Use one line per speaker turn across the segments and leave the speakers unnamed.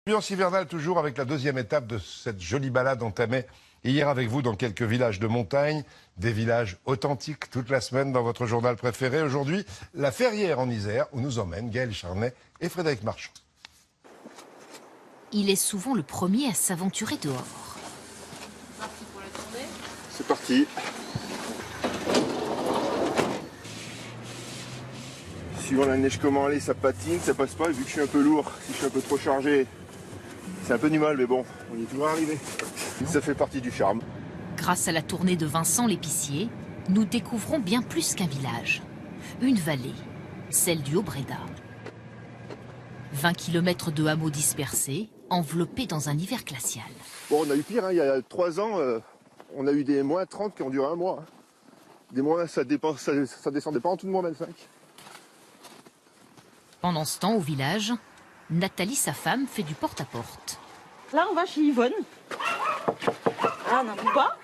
Ambiance hivernale toujours avec la deuxième étape de cette jolie balade entamée hier avec vous dans quelques villages de montagne, des villages authentiques toute la semaine dans votre journal préféré. Aujourd'hui, la Ferrière en Isère où nous emmènent Gaël Charnet et Frédéric Marchand.
Il est souvent le premier à s'aventurer dehors.
Parti pour la tournée ?
C'est parti. Suivant la neige comment aller, ça patine, ça passe pas. Et vu que je suis un peu lourd, si je suis un peu trop chargé, c'est un peu du mal, mais bon, on y est toujours arrivé. Ça fait partie du charme.
Grâce à la tournée de Vincent l'épicier, nous découvrons bien plus qu'un village. Une vallée, celle du Haut-Bréda. 20 km de hameaux dispersés, enveloppés dans un hiver glacial.
Bon, on a eu pire, hein. Il y a 3 ans, on a eu des moins 30 qui ont duré un mois. Hein. Des moins, ça descendait pas en tout de moins 25.
Pendant ce temps, au village, Nathalie, sa femme, fait du porte-à-porte.
Là, on va chez Yvonne. Ah, non, Bouba.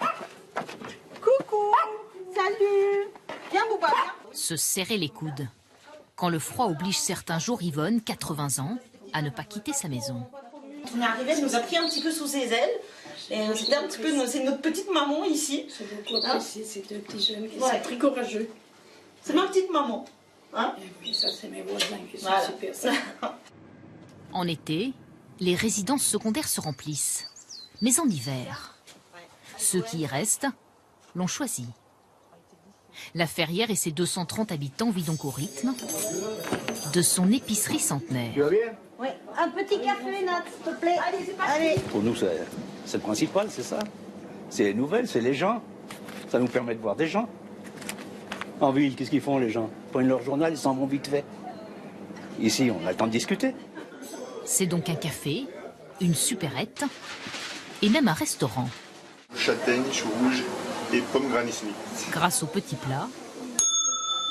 Coucou. Salut. Viens, Bouba, viens.
Se serrer les coudes. Quand le froid oblige certains jours Yvonne, 80 ans, à ne pas quitter sa maison.
On est arrivé, elle nous a pris un petit peu sous ses ailes. Et c'était un petit peu, c'est notre petite maman ici.
C'est beaucoup apprécié, ces deux petits jeunes qui
Ouais.
sont très courageux.
C'est ma petite maman. Hein?
Et puis ça, c'est mes voisins qui sont
Voilà.
super.
En été, les résidences secondaires se remplissent. Mais en hiver, ceux qui y restent l'ont choisi. La Ferrière et ses 230 habitants vivent donc au rythme de son épicerie centenaire.
Oui, un petit café, Nat, s'il te plaît. Allez, c'est parti. Allez.
Pour nous, c'est le principal, c'est ça. C'est les nouvelles, c'est les gens. Ça nous permet de voir des gens. En ville, qu'est-ce qu'ils font les gens? Ils prennent leur journal, ils s'en vont vite fait. Ici, on a le temps de discuter.
C'est donc un café, une supérette et même un restaurant.
Châtaigne, chou rouge et pommes Granny Smith.
Grâce aux petits plats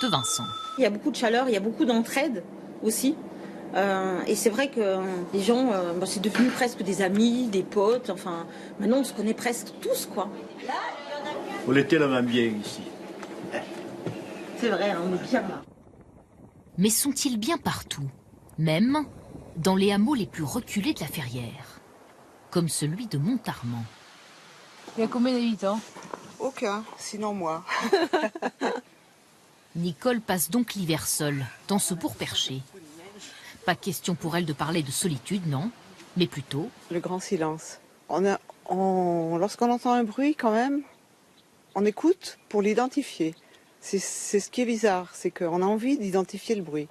de Vincent.
Il y a beaucoup de chaleur, il y a beaucoup d'entraide aussi. Et c'est vrai que les gens, c'est devenu presque des amis, des potes. Enfin, maintenant, on se connaît presque tous, quoi.
On était la même bien ici.
C'est vrai, hein, on est bien là.
Mais sont-ils bien partout, même dans les hameaux les plus reculés de la Ferrière, comme celui de Montarmand?
Il y a combien d'habitants ?
Aucun, sinon moi.
Nicole passe donc l'hiver seule, dans ce bourg perché. Pas question pour elle de parler de solitude, non, mais plutôt...
Le grand silence. Lorsqu'on entend un bruit, quand même, on écoute pour l'identifier. C'est ce qui est bizarre, c'est qu'on a envie d'identifier le bruit.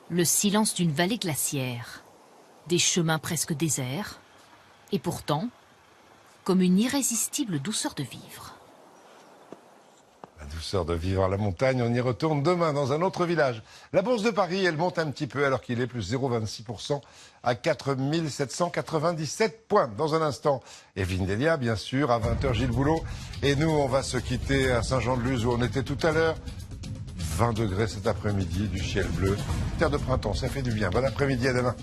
Le silence d'une vallée glaciaire, des chemins presque déserts, et pourtant, comme une irrésistible douceur de vivre.
La douceur de vivre à la montagne, on y retourne demain dans un autre village. La Bourse de Paris, elle monte un petit peu alors qu'il est plus 0,26% à 4 797 points. Dans un instant, Evelyne Delia, bien sûr, à 20h, Gilles Boulot. Et nous, on va se quitter à Saint-Jean-de-Luz où on était tout à l'heure. 20 degrés cet après-midi, du ciel bleu. Terre de printemps, ça fait du bien. Bon après-midi, à demain.